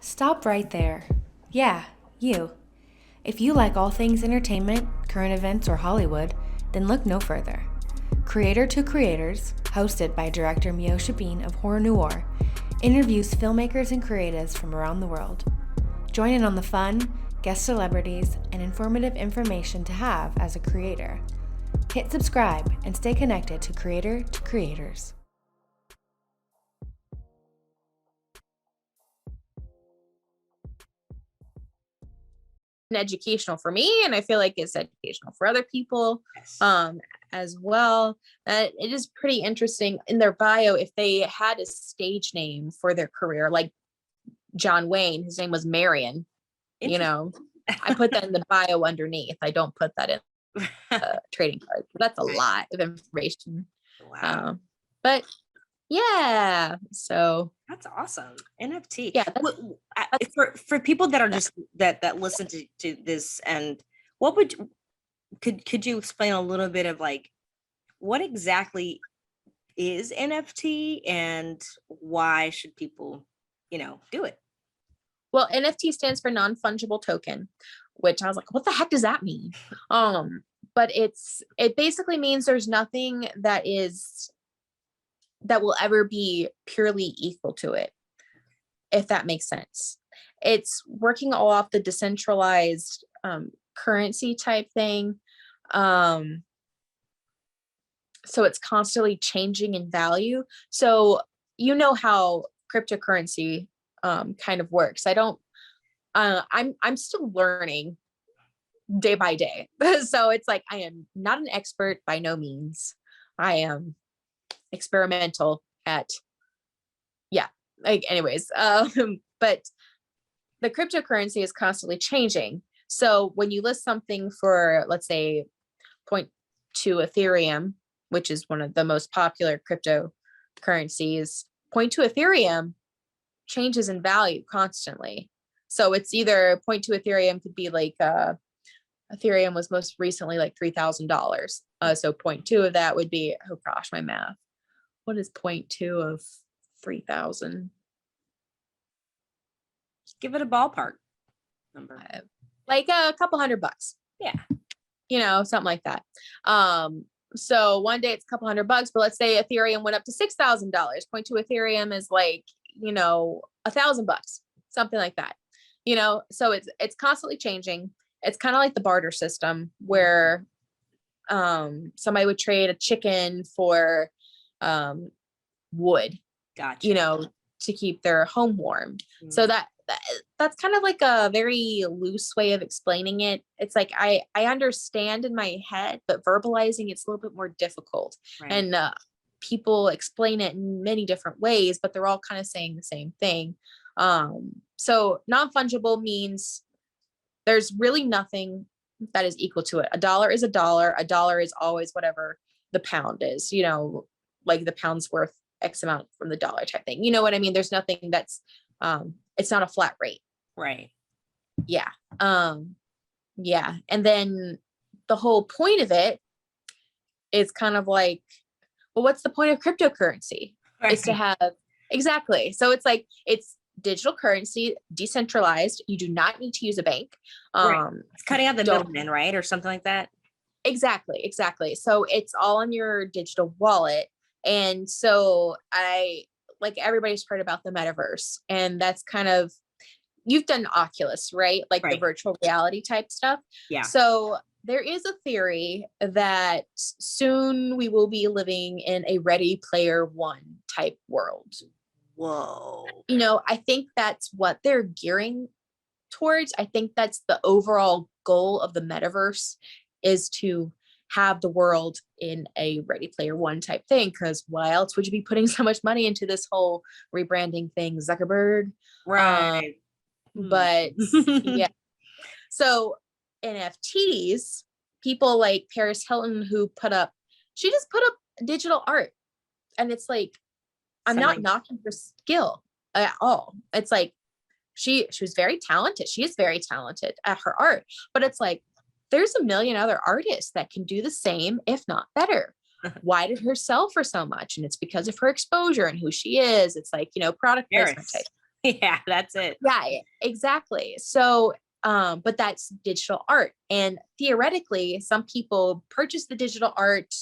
Stop right there. Yeah, you. If you like all things entertainment, current events, or Hollywood, then look no further. Creator to Creators, hosted by director Meosha Bean of Horror Noir, interviews filmmakers and creatives from around the world. Join in on the fun, guest celebrities, and informative information to have as a creator. Hit subscribe and stay connected to Creator to Creators. Educational for me, and I feel like it's educational for other people. Yes. As well. It is pretty interesting in their bio if they had a stage name for their career, like John Wayne, his name was Marion. I put that in the bio underneath. I don't put that in trading cards. That's a lot of information. Wow. But yeah, so that's awesome. NFT. Yeah, for people that are just that listen to this, and what could you explain a little bit of like what exactly is NFT and why should people do it? Well, NFT stands for non-fungible token, which I was like, what the heck does that mean? But it basically means there's nothing that will ever be purely equal to it, if that makes sense. It's working all off the decentralized currency type thing. So it's constantly changing in value. So you know how cryptocurrency kind of works. I'm still learning day by day. So it's like, I am not an expert by no means. I am experimental anyways. But the cryptocurrency is constantly changing. So when you list something for, let's say, 0.2 Ethereum, which is one of the most popular cryptocurrencies, 0.2 Ethereum changes in value constantly. So it's either 0.2 Ethereum could be like Ethereum was most recently like $3,000. So 0.2 of that would be, oh gosh, my math. What is 0.2 of 3,000? Give it a ballpark number. Like a couple $100. Yeah. Something like that. So one day it's a couple $100, but let's say Ethereum went up to $6,000. 0.2 Ethereum is like, $1,000, something like that. So it's constantly changing. It's kind of like the barter system where somebody would trade a chicken for wood. Gotcha. To keep their home warm. So that's kind of like a very loose way of explaining it. It's like I understand in my head, but verbalizing it's a little bit more difficult. Right. And people explain it in many different ways, but they're all kind of saying the same thing. So non-fungible means there's really nothing that is equal to it. A dollar is a dollar. A dollar is always whatever the pound is, like the pound's worth X amount from the dollar type thing. You know what I mean? There's nothing that's, it's not a flat rate. Right. Yeah. Yeah. And then the whole point of it is kind of like, well, what's the point of cryptocurrency? Right. Is to have, exactly. So it's like, it's digital currency, decentralized. You do not need to use a bank. Right. It's cutting out the middleman, right? Or something like that. Exactly. So it's all on your digital wallet. And so everybody's heard about the metaverse, and that's kind of, you've done Oculus, right? Like the virtual reality type stuff. Yeah. So there is a theory that soon we will be living in a Ready Player One type world. Whoa. I think that's what they're gearing towards. I think that's the overall goal of the metaverse, is to have the world in a Ready Player One type thing, because why else would you be putting so much money into this whole rebranding thing, Zuckerberg? Right. But yeah. So NFTs, people like Paris Hilton, who she just put up digital art, and it's like, I'm not knocking her skill at all. It's like, she was very talented. She is very talented at her art, but it's like, there's a million other artists that can do the same, if not better. Why did her sell for so much? And it's because of her exposure and who she is. It's like, product placement type. Yeah, that's it. Yeah, exactly. So, but that's digital art. And theoretically, some people purchase the digital art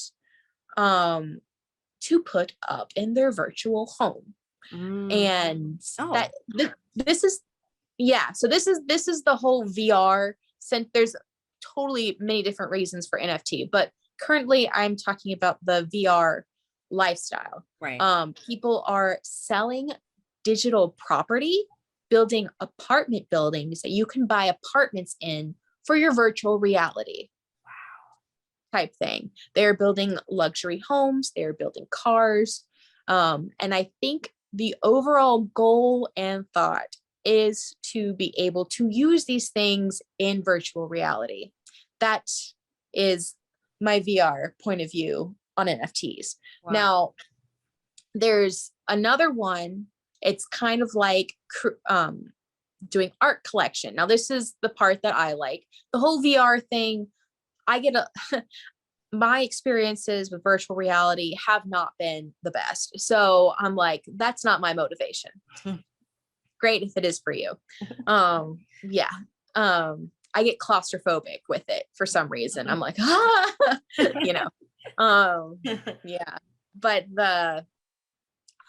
to put up in their virtual home. And Oh, this is, yeah, so this is the whole VR, since there's totally many different reasons for NFT, but currently I'm talking about the VR lifestyle. right. People are selling digital property, building apartment buildings that you can buy apartments in for your virtual reality type thing. They're building luxury homes, they're building cars. And I think the overall goal and thought is to be able to use these things in virtual reality. That is my VR point of view on NFTs. Wow. Now, there's another one. It's kind of like doing art collection. Now, this is the part that I like. The whole VR thing, I get my experiences with virtual reality have not been the best. So I'm like, that's not my motivation. Great if it is for you. Yeah. I get claustrophobic with it for some reason. I'm like, you know, yeah. But the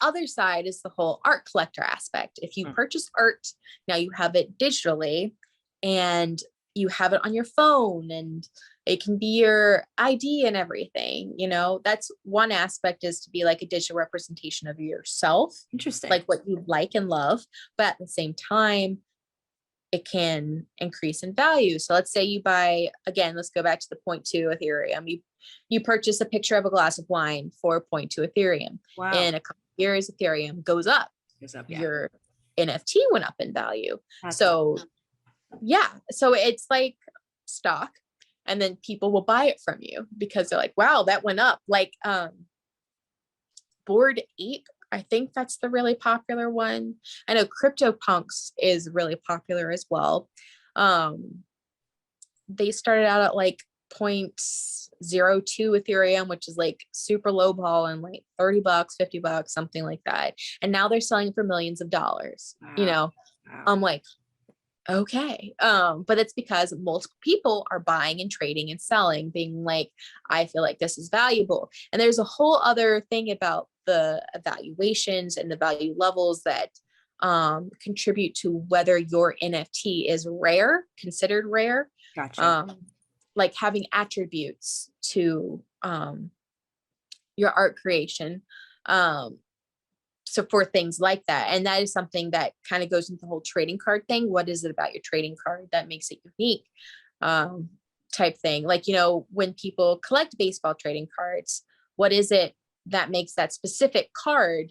other side is the whole art collector aspect. If you purchase art, now you have it digitally and you have it on your phone and it can be your ID and everything, you know, that's one aspect, is to be like a digital representation of yourself. Interesting. Like what you like and love, but at the same time, it can increase in value. So let's say you buy, again, let's go back to the 0.2 Ethereum. You purchase a picture of a glass of wine for 0.2 Ethereum. Wow. In a couple of years, Ethereum goes up. Yeah. Your NFT went up in value. That's so yeah, so it's like stock, and then people will buy it from you because they're like, wow, that went up. Like Bored Ape, I think that's the really popular one. I know CryptoPunks is really popular as well. They started out at like 0.02 Ethereum, which is like super low ball, and like $30, $50, something like that. And now they're selling for millions of dollars. Wow. You know, Wow. I'm like, okay. But it's because multiple people are buying and trading and selling, being like, I feel like this is valuable. And there's a whole other thing about the evaluations and the value levels that contribute to whether your NFT is rare, considered rare. Gotcha. Like having attributes to your art creation. So for things like that, and that is something that kind of goes into the whole trading card thing. What is it about your trading card that makes it unique? Type thing. Like, you know, when people collect baseball trading cards, what is it that makes that specific card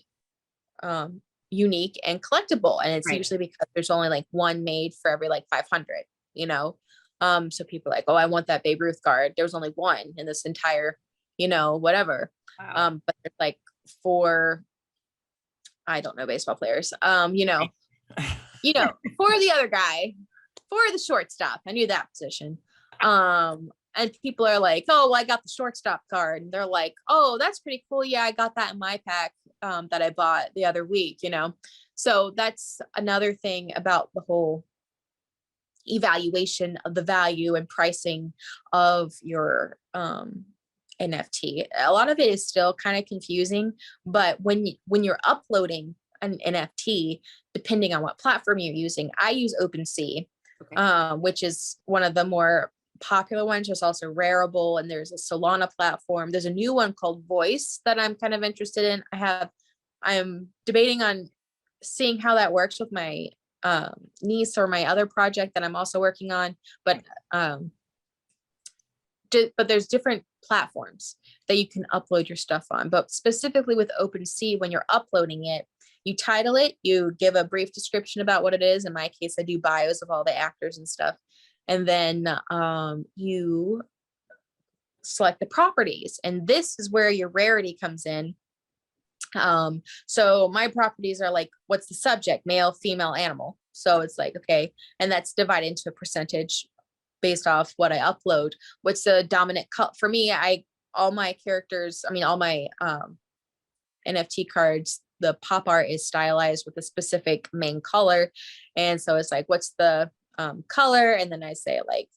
unique and collectible? And it's usually because there's only like one made for every like 500, you know? So people are like, oh, I want that Babe Ruth card. There's only one in this entire, you know, whatever. Wow. But it's like for, I don't know baseball players, you know, for the other guy, for the shortstop. I knew that position. And people are like, oh, well, I got the shortstop card. And they're like, oh, that's pretty cool. Yeah, I got that in my pack that I bought the other week, you know? So that's another thing about the whole evaluation of the value and pricing of your NFT. A lot of it is still kind of confusing, but when you're uploading an NFT, depending on what platform you're using, I use OpenSea, which is one of the more popular ones. There's also Rarible, and there's a Solana platform. There's a new one called Voice that I'm kind of interested in. I'm debating on seeing how that works with my niece or my other project that I'm also working on, but there's different platforms that you can upload your stuff on. But specifically with OpenSea, when you're uploading it, you title it, you give a brief description about what it is. In my case, I do bios of all the actors and stuff. And then you select the properties. And this is where your rarity comes in. So my properties are like, what's the subject? Male, female, animal. So it's like, okay. And that's divided into a percentage based off what I upload. What's the dominant color? For me, all my characters, all my NFT cards, the pop art is stylized with a specific main color. And so it's like, what's the color? And then I say like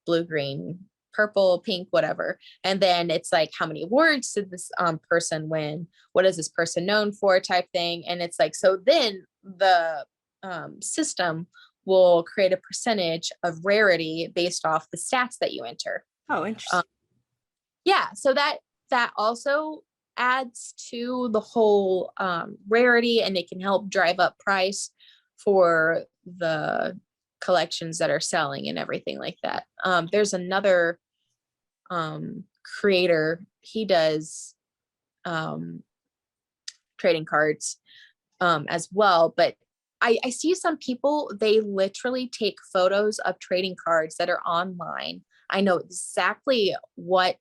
blue, green, purple, pink, whatever. And then it's like, how many awards did this person win? What is this person known for, type thing. And it's like, so then the system will create a percentage of rarity based off the stats that you enter. Oh, interesting. Yeah. So that also adds to the whole rarity, and it can help drive up price for the collections that are selling and everything like that. There's another creator, he does trading cards as well, but I see some people, they literally take photos of trading cards that are online. I know exactly what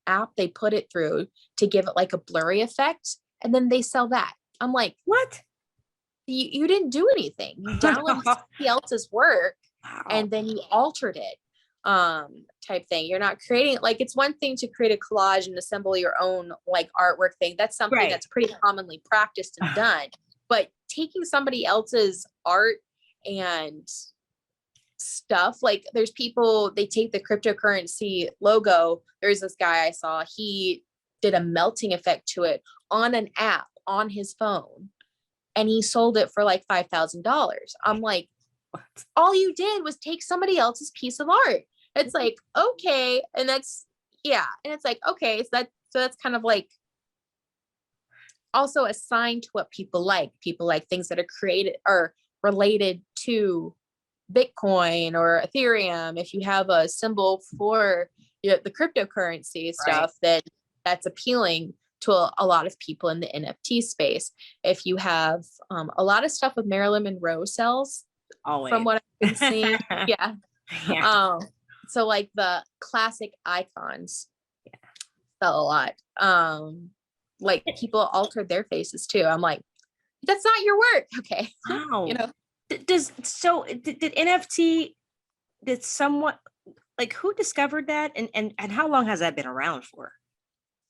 app they put it through to give it like a blurry effect, and then they sell that. I'm like, what? You didn't do anything. You downloaded somebody else's work, Wow. and then you altered it, type thing. You're not creating, like, it's one thing to create a collage and assemble your own like artwork thing. That's something Right. that's pretty commonly practiced and done. But taking somebody else's art and stuff, like there's people, they take the cryptocurrency logo. There's this guy I saw, he did a melting effect to it on an app on his phone, and he sold it for like $5,000. I'm like, What? all you did was take somebody else's piece of art. It's like, okay. And that's, yeah. And it's like, okay, so that's kind of like also assigned to what people like. People like things that are created or related to Bitcoin or Ethereum. If you have a symbol for the cryptocurrency stuff, then that's appealing to a lot of people in the NFT space. If you have a lot of stuff with Marilyn Monroe sells, Always. from what I've been seeing. Yeah. Yeah. So like the classic icons sell a lot. Like people altered their faces too. I'm like, that's not your work. Okay. Wow. You know, did NFT, did someone, like, who discovered that, and how long has that been around for?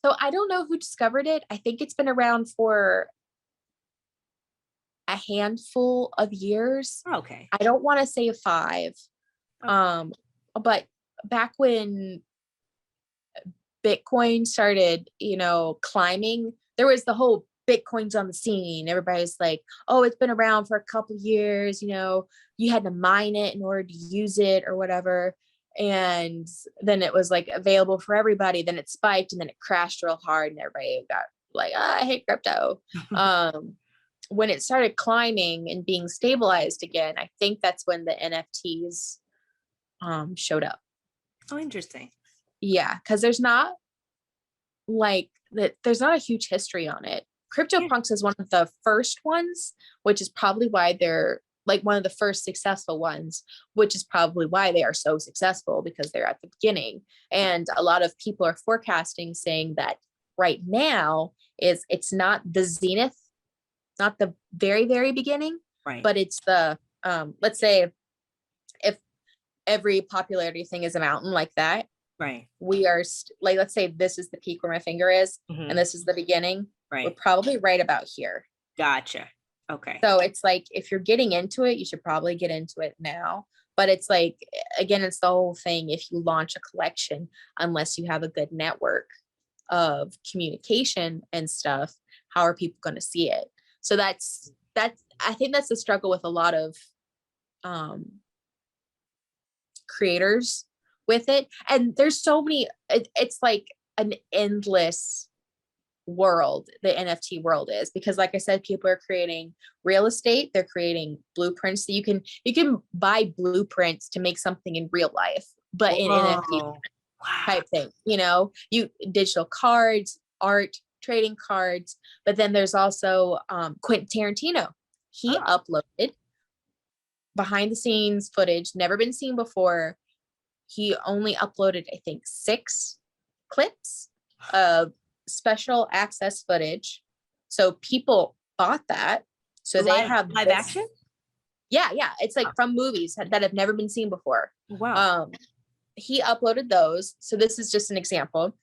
so I don't know who discovered it. I think it's been around for a handful of years. Okay. I don't want to say 5. Okay. But back when Bitcoin started, climbing, there was the whole Bitcoin's on the scene. Everybody's like, oh, it's been around for a couple years, you had to mine it in order to use it or whatever. And then it was like available for everybody. Then it spiked and then it crashed real hard and everybody got like, I hate crypto. When it started climbing and being stabilized again, I think that's when the NFTs showed up. Oh, interesting. Yeah, because there's not a huge history on it. CryptoPunks is one of the first ones, which is probably why they're like one of the first successful ones, which is probably why they are so successful, because they're at the beginning. And a lot of people are forecasting, saying that right now it's not the zenith, not the very, very beginning, right? But it's the let's say if every popularity thing is a mountain like that, right? We are like, let's say this is the peak where my finger is, and this is the beginning. Right. We're probably right about here. Gotcha. Okay. So it's like, if you're getting into it, you should probably get into it now. But it's like, again, it's the whole thing. If you launch a collection, unless you have a good network of communication and stuff, how are people going to see it? So that's I think that's the struggle with a lot of creators with it. And there's so many, it's like an endless world, the NFT world is, because like I said, people are creating real estate, they're creating blueprints that you can buy blueprints to make something in real life, but in NFT type thing, you digital cards, art, trading cards. But then there's also Quentin Tarantino. He uploaded behind the scenes footage, never been seen before. He only uploaded, I think, 6 clips of special access footage. So people bought that. So they have live action? Yeah. It's like from movies that have never been seen before. Wow. He uploaded those. So this is just an example.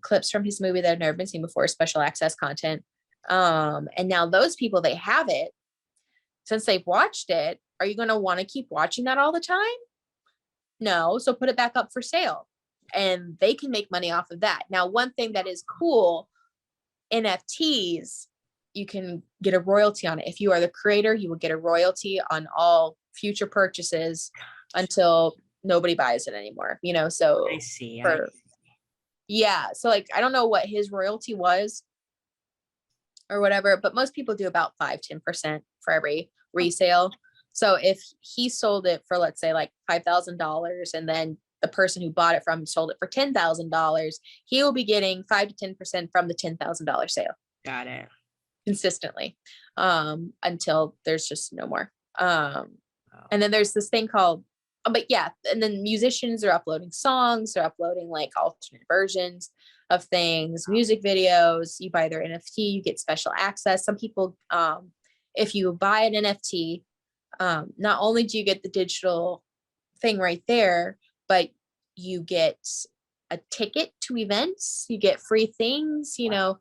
Clips from his movie that have never been seen before, special access content. And now those people, they have it. Since they've watched it, are you going to want to keep watching that all the time? No. So put it back up for sale and they can make money off of that. Now, one thing that is cool, NFTs, you can get a royalty on it. If you are the creator, you will get a royalty on all future purchases until nobody buys it anymore, you know? So I see. yeah. So like, I don't know what his royalty was or whatever, but most people do about 5-10% for every resale. So if he sold it for, let's say, like $5,000, and then the person who bought it from him sold it for $10,000, he will be getting 5 to 10% from the $10,000 sale. Got it. Consistently, until there's just no more. And then there's this thing called, but yeah, and then musicians are uploading songs, they're uploading like alternate versions of things, music videos. You buy their NFT, you get special access. Some people, if you buy an NFT, not only do you get the digital thing right there, but you get a ticket to events, you get free things, you know.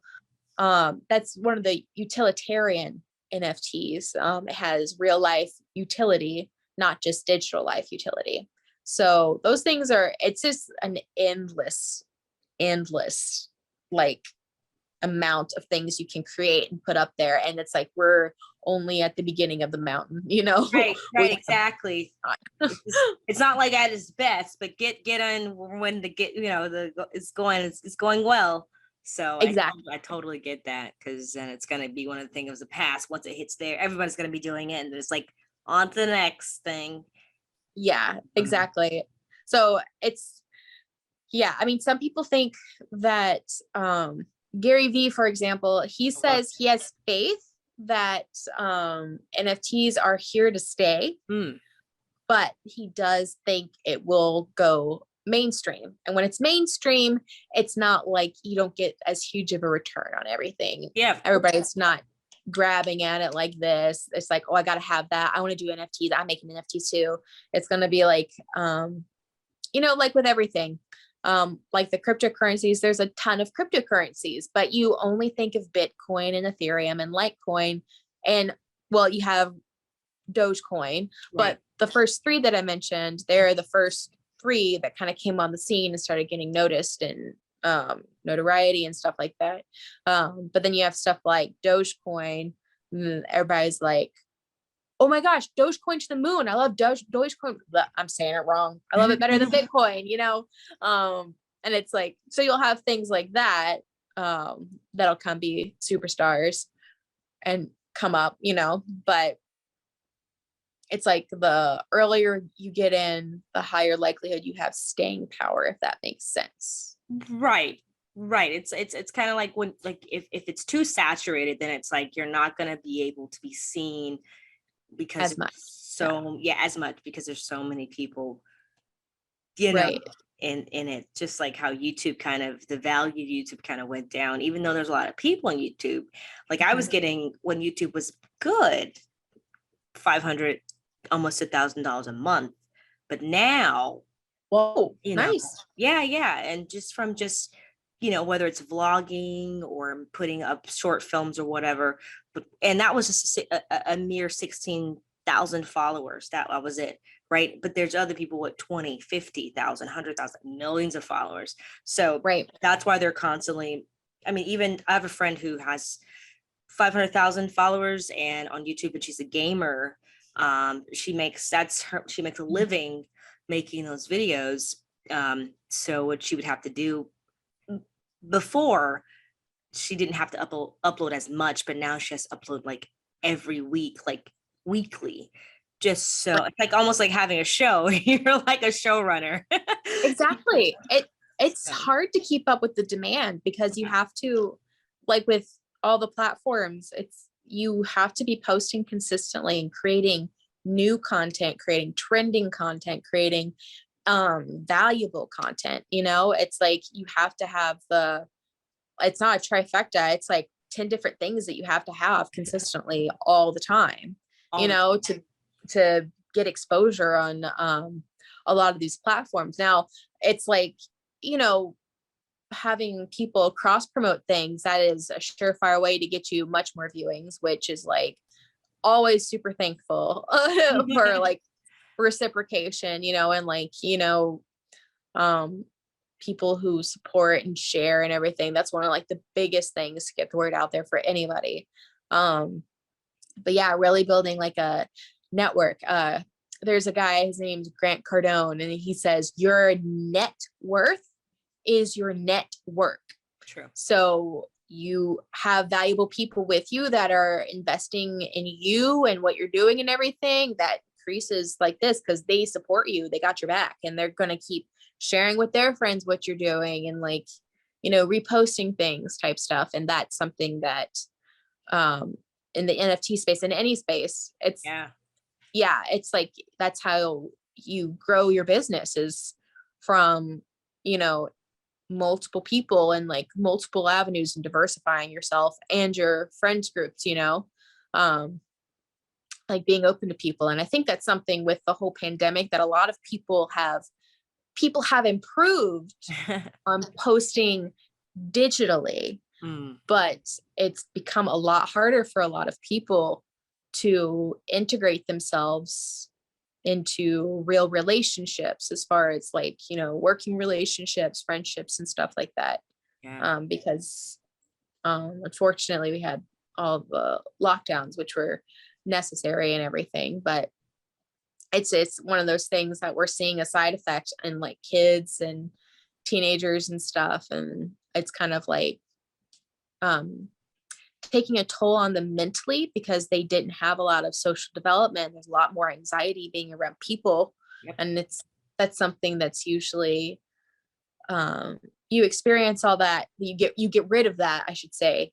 That's one of the utilitarian NFTs. It has real life utility, not just digital life utility. So those things it's just an endless like amount of things you can create and put up there. And it's like, we're only at the beginning of the mountain, you know? Right, exactly. It's not like at its best, but get on when to get, you know, it's going well. So exactly. I totally get that, because then it's going to be one of the things of the past. Once it hits there, everybody's going to be doing it, and it's like on to the next thing. Yeah, exactly. So I mean, some people think that Gary V, for example, he says he has faith that NFTs are here to stay, but he does think it will go mainstream. And when it's mainstream, it's not like you don't get as huge of a return on everything. Yeah, everybody's not grabbing at it like this. It's like, oh, I gotta have that. I want to do NFTs. I'm making NFTs too. It's gonna be like, you know, like with everything, like the cryptocurrencies, there's a ton of cryptocurrencies, but you only think of Bitcoin and Ethereum and Litecoin, and well, you have Dogecoin, but the first three that I mentioned, they're the first three that kind of came on the scene and started getting noticed and notoriety and stuff like that. But then you have stuff like Dogecoin, and everybody's like, oh my gosh, Dogecoin to the moon. I love Dogecoin. I'm saying it wrong. I love it better than Bitcoin, you know? And it's like, so you'll have things like that, that'll come be superstars and come up, you know, but it's like the earlier you get in, the higher likelihood you have staying power, if that makes sense. Right. It's kind of like when, like, if it's too saturated, then it's like you're not going to be able to be seen because As much. As much, because there's so many people, you know, Right. in it. Just like how YouTube kind of, the value of YouTube kind of went down, even though there's a lot of people on YouTube. Like I was getting, when YouTube was good, $500, almost $1,000 a month, but now, Whoa, you nice. know, and just you know, whether it's vlogging or putting up short films or whatever, and that was just a mere 16,000 followers. That was it, right? But there's other people with 20, 50,000, 100,000, millions of followers. So that's why they're constantly, I mean, even I have a friend who has 500,000 followers and on YouTube, and she's a gamer. She makes a living making those videos. So what she would have to do before, she didn't have to upload as much, but now she has to upload like every week, like weekly, just so it's like almost like having a show. You're like a showrunner. Exactly. It's hard to keep up with the demand, because you have to, like with all the platforms, you have to be posting consistently and creating new content, creating trending content, creating valuable content. You know, it's like you have to have it's not a trifecta, it's like 10 different things that you have to have consistently all the time, you know, to get exposure on a lot of these platforms. Now it's like, you know, having people cross promote things, that is a surefire way to get you much more viewings, which is like always super thankful for like reciprocation, and like, people who support and share and everything. That's one of like the biggest things to get the word out there for anybody. But yeah, really building like a network. There's a guy, his name's Grant Cardone, and he says your net worth is your network. True. So you have valuable people with you that are investing in you and what you're doing and everything. That increases like this because they support you, they got your back, and they're going to keep sharing with their friends what you're doing and like, reposting things type stuff. And that's something that in the NFT space, in any space, it's it's like that's how you grow your business, is from multiple people and like multiple avenues, and diversifying yourself and your friends groups, like being open to people. And I think that's something with the whole pandemic that a lot of people have improved on posting digitally, but it's become a lot harder for a lot of people to integrate themselves into real relationships, as far as like, working relationships, friendships and stuff like that. Because unfortunately we had all the lockdowns, which were necessary and everything, but it's one of those things that we're seeing a side effect in like kids and teenagers and stuff. And it's kind of like taking a toll on them mentally, because they didn't have a lot of social development. There's a lot more anxiety being around people. And that's something that's usually you experience all that, you get rid of that, I should say,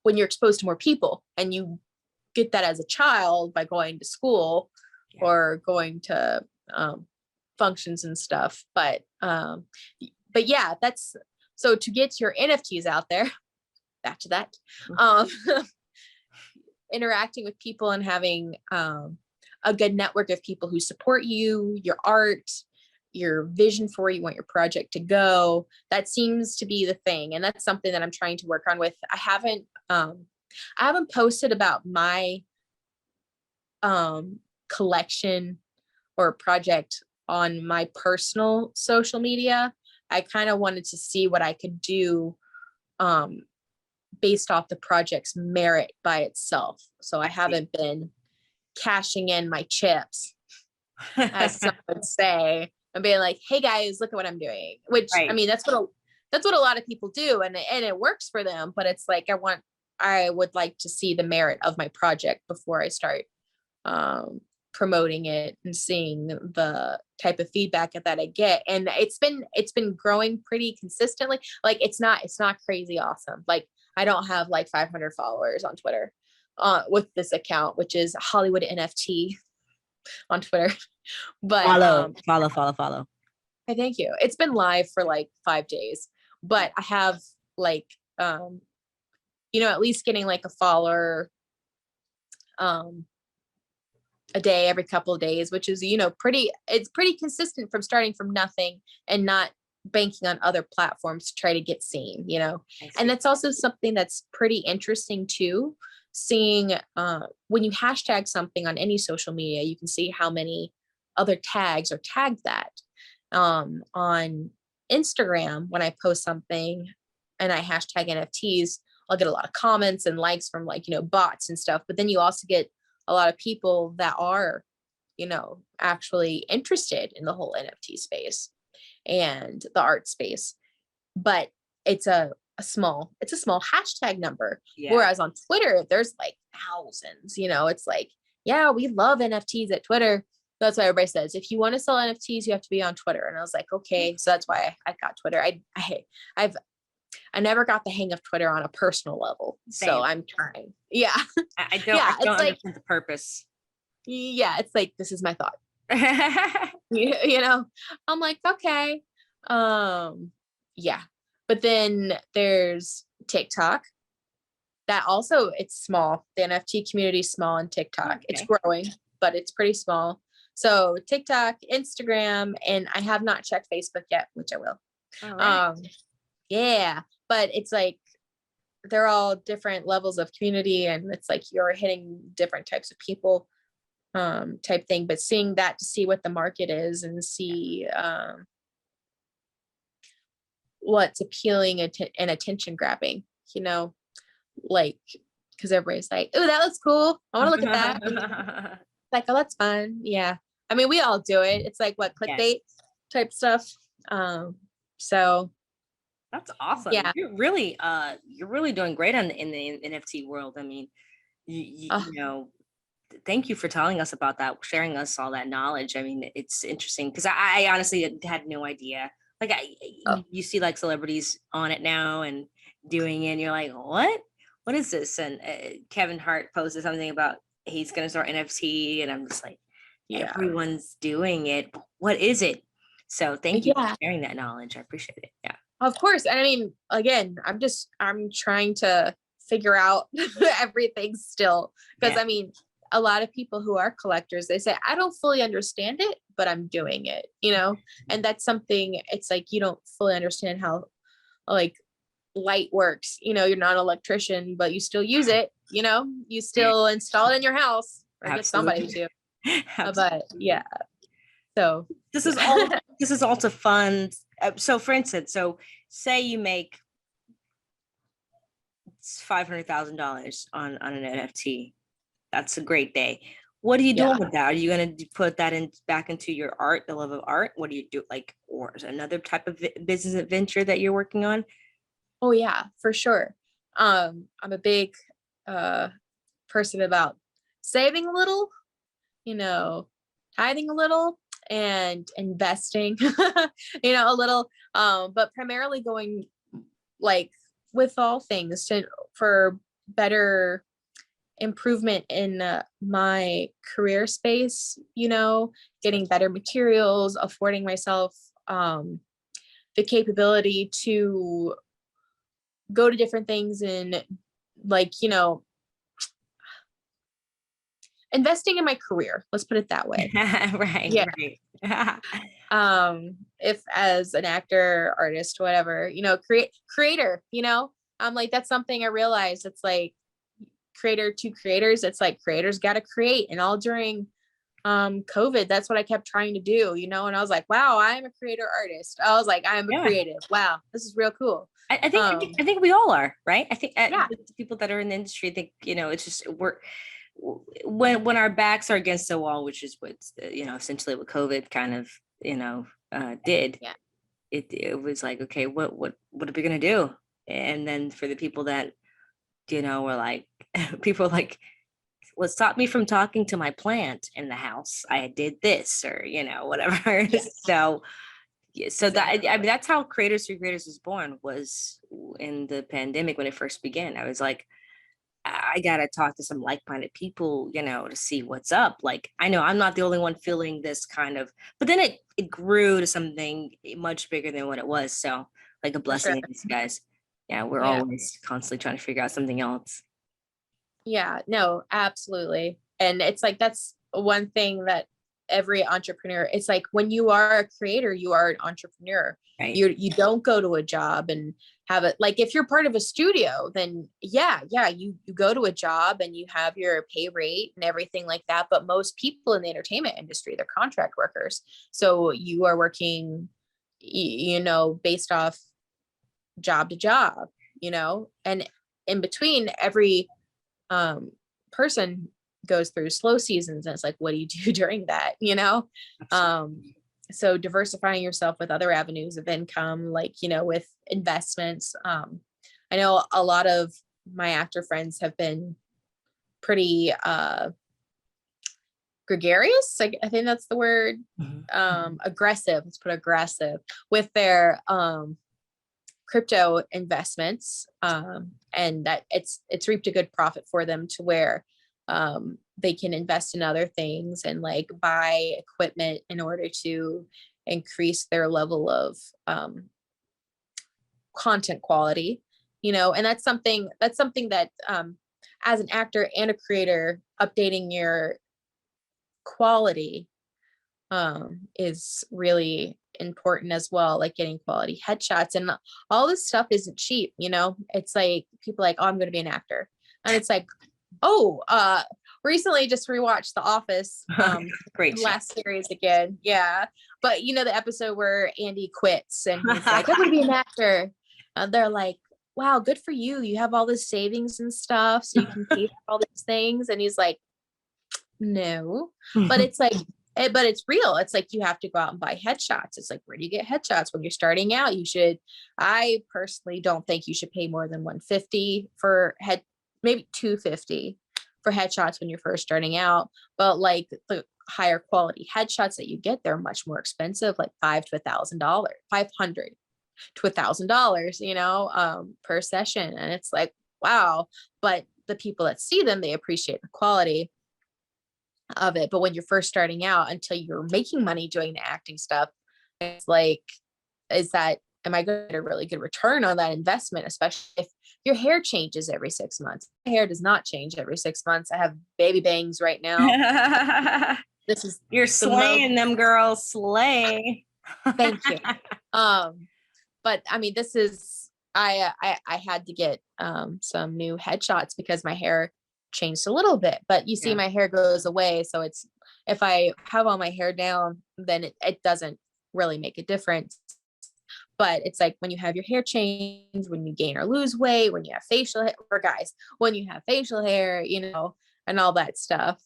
when you're exposed to more people. And you get that as a child by going to school or going to functions and stuff. But yeah, that's so to get your NFTs out there, back to that, interacting with people and having a good network of people who support you, your art, your vision for where you want your project to go. That seems to be the thing. And that's something that I'm trying to work on with. I haven't posted about my collection or project on my personal social media. I kind of wanted to see what I could do based off the project's merit by itself. So I haven't been cashing in my chips, as some would say, and being like, hey guys, look at what I'm doing. Which I mean, that's what a lot of people do, and it works for them. But it's like I would like to see the merit of my project before I start promoting it and seeing the type of feedback that I get. And it's been growing pretty consistently. Like it's not crazy awesome. Like I don't have like 500 followers on Twitter with this account, which is Hollywood NFT on Twitter. But follow. I thank you. It's been live for like 5 days, but I have like at least getting like a follower a day, every couple of days, which is it's pretty consistent from starting from nothing and not banking on other platforms to try to get seen, and that's also something that's pretty interesting too, seeing when you hashtag something on any social media, you can see how many other tags are tagged that. On Instagram, when I post something and I hashtag NFTs, I'll get a lot of comments and likes from like bots and stuff, but then you also get a lot of people that are actually interested in the whole NFT space and the art space. But it's a small hashtag number. Whereas on Twitter, there's like thousands. It's like, yeah, we love NFTs at Twitter. That's why everybody says, if you want to sell NFTs, you have to be on Twitter. And I was like, okay, so that's why I got Twitter. I never got the hang of Twitter on a personal level. Same. So I'm trying. Yeah. I don't understand the purpose. Yeah. It's like, this is my thought. I'm like, okay. Yeah. But then there's TikTok. That also, it's small. The NFT community is small on TikTok. Okay. It's growing, but it's pretty small. So TikTok, Instagram, and I have not checked Facebook yet, which I will. All right. Yeah, but it's like they're all different levels of community, and it's like you're hitting different types of people, type thing. But seeing that to see what the market is and see what's appealing and attention grabbing, you know, like because everybody's like, oh, that looks cool. I want to look at that. Like, oh, that's fun. Yeah. I mean, we all do it. It's like what Yes. clickbait type stuff. So That's awesome. yeah. You're really doing great in the NFT world. I mean, you know, thank you for telling us about that, sharing us all that knowledge. I mean, it's interesting because I honestly had no idea. Like Oh, you see like celebrities on it now and doing it, and you're like, what is this? And Kevin Hart posted something about he's going to start NFT, and I'm just like, yeah. everyone's doing it. What is it? So thank you for Yeah. sharing that knowledge. I appreciate it. Yeah. Of course. And I mean, again, I'm trying to figure out everything still. Because Yeah. I mean, a lot of people who are collectors, they say, I don't fully understand it, but I'm doing it, you know? And that's something, it's like you don't fully understand how like light works. You know, you're not an electrician, but you still use it, you know, you still install it in your house or get somebody Absolutely. to. But Absolutely. yeah. So This is all this is all to fund. So for instance, so say you make $500,000 on an NFT. That's a great day. What are you yeah. doing with that? Are you going to put that in back into your art, the love of art? What do you do, like, or is another type of business adventure that you're working on? Oh yeah, for sure. I'm a big person about saving a little, you know, tithing a little and investing, you know, a little, but primarily going like with all things for better improvement in my career space, you know, getting better materials, affording myself the capability to go to different things and like, you know, investing in my career, let's put it that way. Right, Yeah. right. If as an actor, artist, whatever, you know, creator, you know, I'm like, that's something I realized. It's like creator to creators. It's like creators got to create, and all during COVID, that's what I kept trying to do, you know, and I was like, wow, I'm a creator artist. I was like, I'm a Yeah. creative. Wow, this is real cool. I think we all are, right? I think Yeah. the people that are in the industry think, you know, it's just when our backs are against the wall, which is what, you know, essentially what COVID kind of, you know, did. Yeah. It was like, okay, what are we gonna do? And then for the people that, you know, were like, people were like, well, stop me from talking to my plant in the house. I did this, or you know, whatever. Yes. So yeah, so Exactly. I mean, that's how Creators for Creators was born, was in the pandemic when it first began. I was like, I gotta talk to some like-minded people, you know, to see what's up. Like, I know I'm not the only one feeling this kind of, but then it grew to something much bigger than what it was. So, like a For sure. blessing in disguise. Yeah, we're Yeah. always constantly trying to figure out something else. Yeah, no, absolutely. And it's like that's one thing that every entrepreneur, it's like when you are a creator, you are an entrepreneur. Right. You don't go to a job and have it like if you're part of a studio, then yeah, you go to a job and you have your pay rate and everything like that. But most people in the entertainment industry, they're contract workers. So you are working, you know, based off job to job, you know, and in between every person goes through slow seasons, and it's like, what do you do during that, you know? Absolutely. So diversifying yourself with other avenues of income, like, you know, with investments. I know a lot of my actor friends have been pretty gregarious, like I think that's the word. Mhm. Aggressive, let's put aggressive with their crypto investments, and that it's reaped a good profit for them to where they can invest in other things and like buy equipment in order to increase their level of content quality, you know. And that's something that as an actor and a creator, updating your quality is really important as well, like getting quality headshots. And all this stuff isn't cheap, you know. It's like people are like, oh, I'm going to be an actor, and it's like, oh, recently just rewatched The Office, Great show. last series again. Yeah, but you know the episode where Andy quits and he's like, I'm going to be an actor. They're like, wow, good for you, you have all this savings and stuff so you can pay for all these things. And he's like, no. But it's like, but it's real. It's like you have to go out and buy headshots. It's like, where do you get headshots when you're starting out? I personally don't think you should pay more than $150 for maybe $250 for headshots when you're first starting out. But like the higher quality headshots that you get, they're much more expensive, like $500 to $1,000, you know, per session. And it's like, wow. But the people that see them, they appreciate the quality of it. But when you're first starting out, until you're making money doing the acting stuff, it's like, am I going to get a really good return on that investment? Especially if your hair changes every 6 months. My hair does not change every 6 months. I have baby bangs right now. You're slaying them, girls. Slay. Thank you. But I mean, I had to get some new headshots because my hair changed a little bit, but you see my hair goes away. So if I have all my hair down, then it doesn't really make a difference. But it's like when you have your hair change, when you gain or lose weight, when you have facial hair, or guys, when you have facial hair, you know, and all that stuff.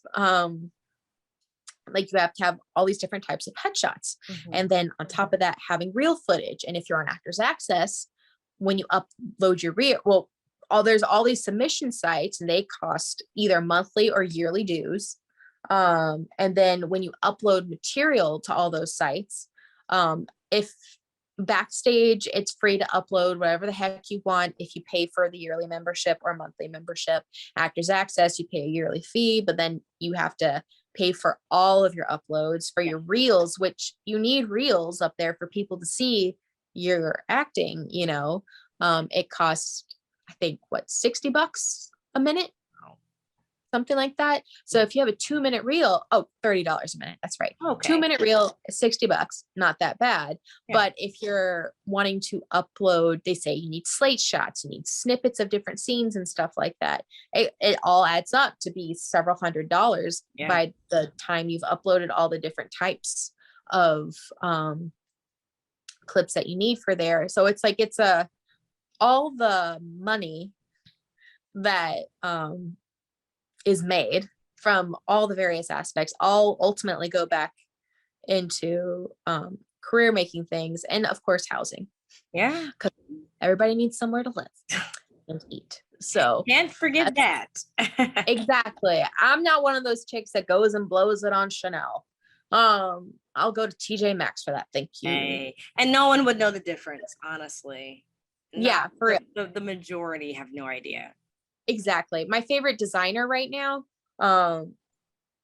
Like you have to have all these different types of headshots. And then on top of that, having real footage. And if you're on Actors Access, when you upload your reel, there's all these submission sites and they cost either monthly or yearly dues. And then when you upload material to all those sites, if Backstage, it's free to upload whatever the heck you want if you pay for the yearly membership or monthly membership. Actors Access, you pay a yearly fee, but then you have to pay for all of your uploads for your reels, which you need reels up there for people to see your acting, you know. It costs, I think, $60 a minute, something like that. So if you have a 2-minute reel, $30 a minute. That's right. Okay. 2-minute reel is $60, not that bad. Yeah. But if you're wanting to upload, they say you need slate shots, you need snippets of different scenes and stuff like that. It all adds up to be several $100s by the time you've uploaded all the different types of clips that you need for there. So it's like, all the money that is made from all the various aspects all ultimately go back into career making things, and of course housing, because everybody needs somewhere to live and eat. So can't forget that. Exactly. I'm not one of those chicks that goes and blows it on Chanel. I'll go to TJ Maxx for that, thank you. Hey. And no one would know the difference, honestly. For real. The majority have no idea. Exactly. My favorite designer right now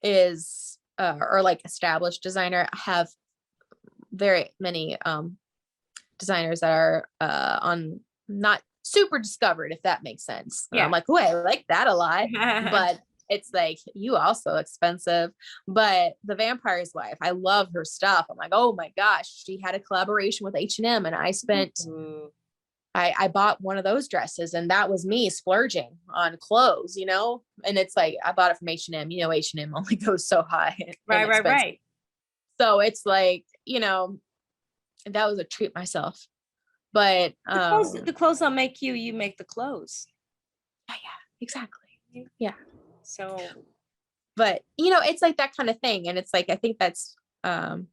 is or like established designer. I have very many designers that are on not super discovered, if that makes sense. I'm like, oh, I like that a lot. But it's like, you also expensive. But The Vampire's Wife, I love her stuff. I'm like, oh my gosh, she had a collaboration with H&M, and I spent I bought one of those dresses, and that was me splurging on clothes, you know. And it's like, I bought it from H&M. You know, H&M only goes so high. Right. So it's like, you know, that was a treat myself. But the clothes don't make you, you make the clothes. Yeah, exactly. Yeah. So, but you know, it's like that kind of thing. And it's like, I think that's where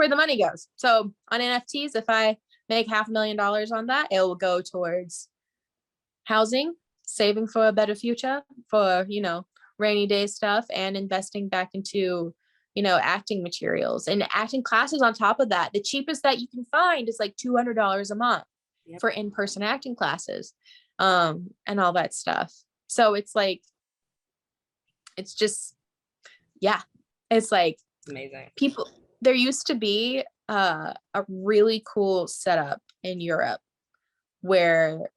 the money goes. So on NFTs, if I make $500,000 on that, it will go towards housing, saving for a better future, for, you know, rainy day stuff, and investing back into, you know, acting materials and acting classes on top of that. The cheapest that you can find is like $200 a month for in-person acting classes, and all that stuff. So it's like, it's just, it's like amazing. There used to be a really cool setup in Europe where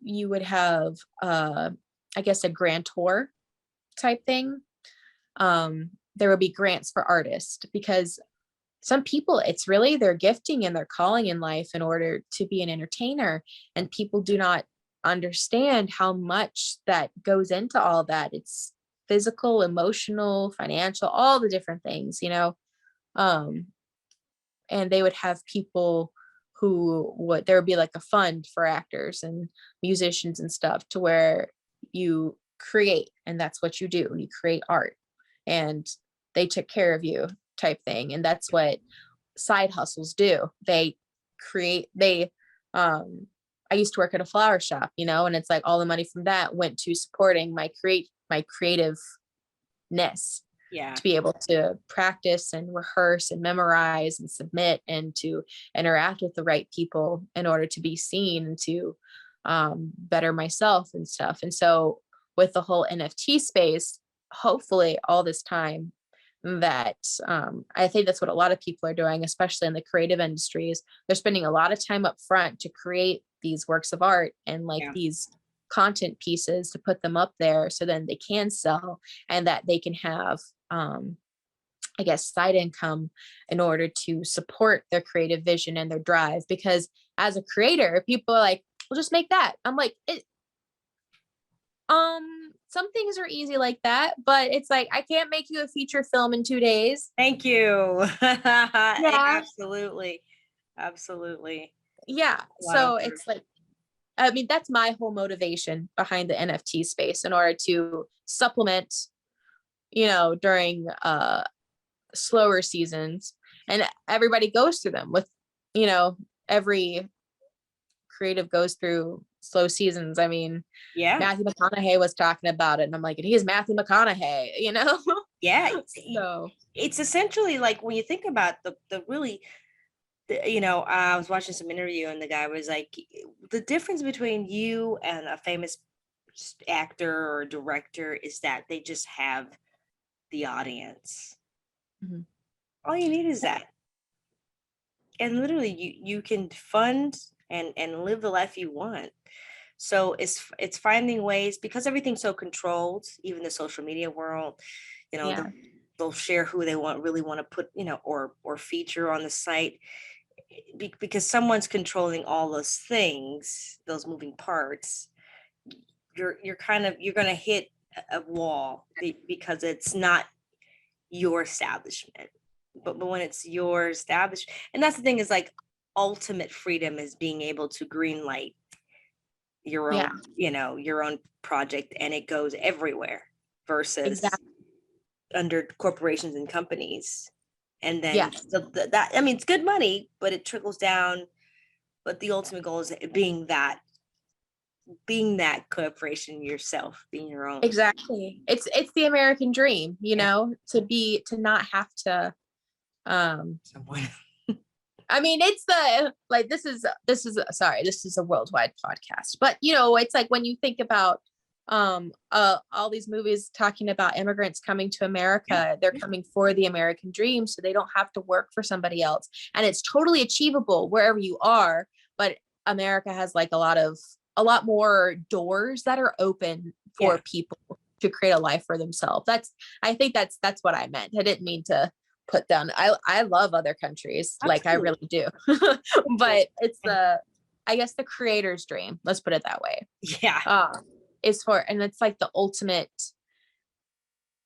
you would have, I guess, a grand tour type thing. there would be grants for artists, because some people, it's really their gifting and their calling in life in order to be an entertainer. And people do not understand how much that goes into all that. It's physical, emotional, financial, all the different things, you know. Um, and they would have people who would, there would be like a fund for actors and musicians and stuff, to where you create, and that's what you do. You create art, and they took care of you, type thing. And that's what side hustles do. They create, I used to work at a flower shop, you know, and it's like all the money from that went to supporting my creativeness, Yeah. to be able to practice and rehearse and memorize and submit, and to interact with the right people in order to be seen, and to better myself and stuff. And so with the whole NFT space, hopefully all this time that I think that's what a lot of people are doing, especially in the creative industries. They're spending a lot of time up front to create these works of art and like Yeah. these content pieces, to put them up there so then they can sell, and that they can have I guess side income in order to support their creative vision and their drive. Because as a creator, people are like, well, just make that. I'm like, some things are easy like that, but it's like, I can't make you a feature film in 2 days. Thank you. Yeah. Absolutely. Absolutely. Yeah. Wow. So it's like, I mean, that's my whole motivation behind the NFT space, in order to supplement, you know, during slower seasons. And everybody goes through them with, you know, every creative goes through slow seasons. I mean, Yeah. Matthew McConaughey was talking about it, and I'm like, he's Matthew McConaughey, you know? Yeah. So It's essentially like, when you think about the really, you know, I was watching some interview, and the guy was like, the difference between you and a famous actor or director is that they just have the audience. Mhm. All you need is that. And literally you can fund and live the life you want. So it's finding ways, because everything's so controlled, even the social media world, you know, Yeah. they'll share who they really want to put, you know, or feature on the site, because someone's controlling all those things, those moving parts. You're kind of, you're going to hit a wall, because it's not your establishment. But when it's your established, and that's the thing, is like, ultimate freedom is being able to green light your own, Yeah. you know, your own project, and it goes everywhere, versus Exactly. under corporations and companies. And then Yeah. that, I mean, it's good money, but it trickles down. But the ultimate goal is being that corporation yourself, being your own. Exactly. It's the American dream, you know, to not have to, Someone. I mean, it's the, like, this is sorry, this is a worldwide podcast, but you know, it's like when you think about all these movies talking about immigrants coming to America, they're coming for the American dream, so they don't have to work for somebody else. And it's totally achievable wherever you are, but America has like a lot more doors that are open for people to create a life for themselves. I think that's what I meant. I didn't mean to put down. I love other countries. Like I really do. But it's I guess the creator's dream. Let's put it that way. Yeah. Is for, and it's like the ultimate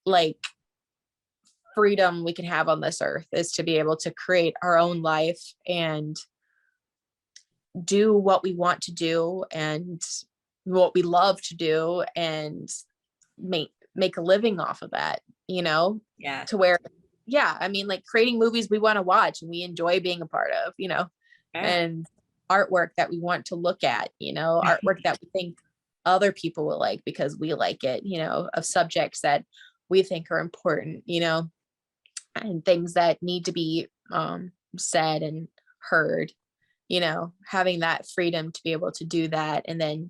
like freedom we can have on this earth, is to be able to create our own life and do what we want to do and what we love to do, and make a living off of that, you know? Yeah. To where, yeah, I mean, like creating movies we want to watch and we enjoy being a part of, you know, and artwork that we want to look at, you know, artwork that we think other people will like because we like it, you know, of subjects that we think are important, you know, and things that need to be said and heard, you know, having that freedom to be able to do that, and then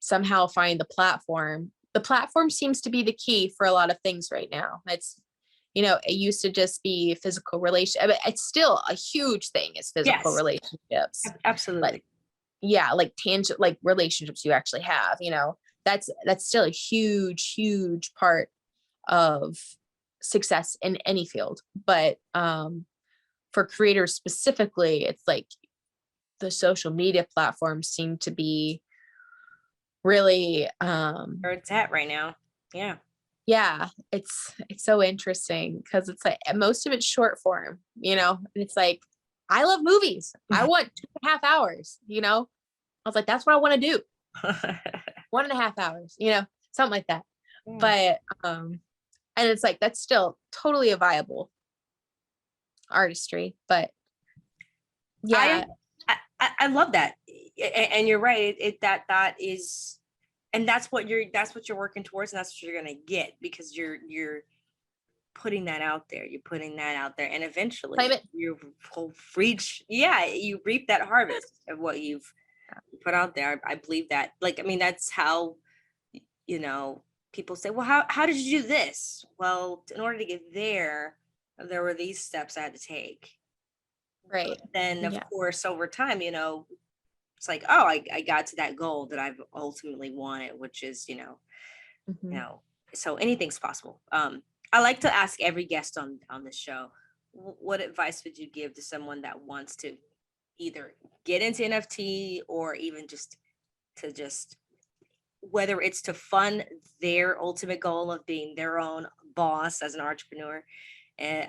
somehow find the platform. The platform seems to be the key for a lot of things right now. It's, you know, it used to just be physical relation. I mean, it's still a huge thing, is physical relationships. Absolutely. Like, yeah, like tangent, like relationships you actually have, you know, that's still a huge part of success in any field, but for creators specifically, it's like the social media platforms seem to be really Where it's at right now. Yeah. yeah, it's so interesting because it's like most of it's short form, you know, and it's like, I love movies. I want 2.5 hours, you know. I was like, that's what I want to do. 1.5 hours, you know, something like that. Yeah. But and it's like, that's still totally a viable artistry. But yeah, I love that. And you're right. That is, and that's what you're working towards, and that's what you're gonna get, because you're putting that out there. You're putting that out there, and eventually you reap that harvest of what you've put out there. I believe that. Like, I mean, that's how, you know, people say, well, how did you do this? Well, in order to get there were these steps I had to take. right. But then of Yeah. course, over time, you know, it's like, oh, I got to that goal that I've ultimately wanted, which is, you know, so anything's possible. I like to ask every guest on this show, what advice would you give to someone that wants to either get into NFT, or even just whether it's to fund their ultimate goal of being their own boss as an entrepreneur,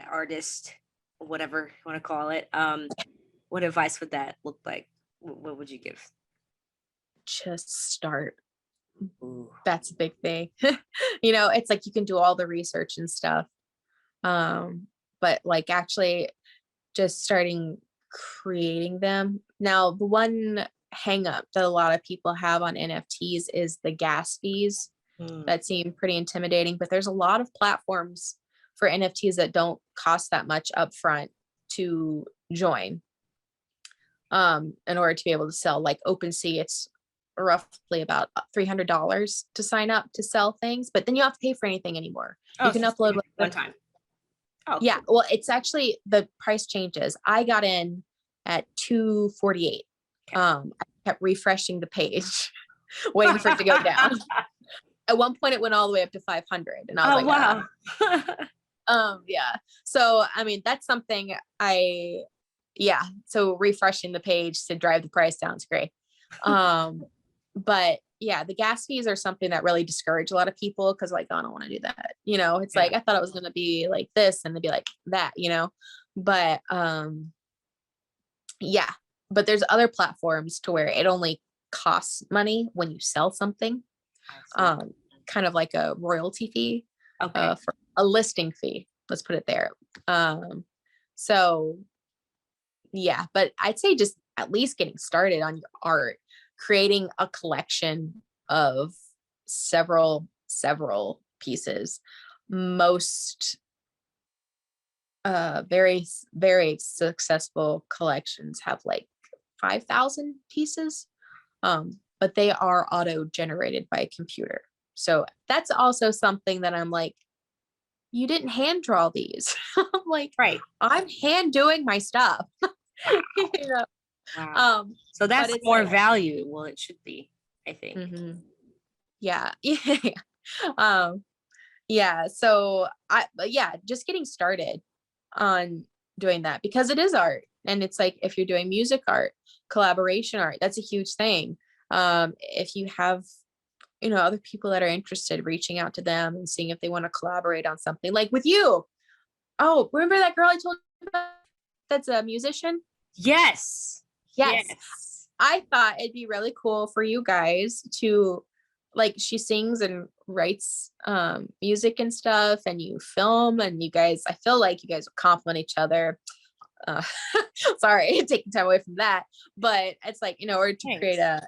artist, whatever you want to call it. What advice would that look like? What would you give? Just start. Ooh. That's a big thing. You know, it's like you can do all the research and stuff. But like actually just starting creating them. Now, the one hang up that a lot of people have on NFTs is the gas fees. That seem pretty intimidating, but there's a lot of platforms for NFTs that don't cost that much upfront to join. In order to be able to sell, like OpenSea, it's roughly about $300 to sign up to sell things, but then you don't have to pay for anything anymore. You can upload one time. Oh, yeah. Cool. Well, it's actually, the price changes. I got in at $248. I kept refreshing the page, waiting for it to go down. At one point, it went all the way up to 500, and I was like, wow. Yeah. So, I mean, that's something so refreshing the page to drive the price down is great. But yeah, the gas fees are something that really discourage a lot of people, because like, oh, I don't want to do that. You know, it's like, I thought it was going to be like this and to be like that, you know, but yeah, but there's other platforms to where it only costs money when you sell something, kind of like a royalty fee, for a listing fee. Let's put it there. So yeah, but I'd say just at least getting started on your art, creating a collection of several pieces. Most very, very successful collections have like 5,000 pieces, but they are auto generated by a computer. So that's also something that I'm like, you didn't hand draw these. I'm like, right, I'm hand doing my stuff. You know? Wow. So that's more like, value. Well, it should be, I think. Yeah. Yeah. So just getting started on doing that, because it is art. And it's like, if you're doing music art, collaboration art, that's a huge thing. If you have, you know, other people that are interested, reaching out to them and seeing if they want to collaborate on something, like with you. Oh, remember that girl I told you about that's a musician? Yes. I thought it'd be really cool for you guys to, like, she sings and writes music and stuff, and you film, and you guys, I feel like you guys will complement each other. Sorry, taking time away from that, but it's like, you know, or to create a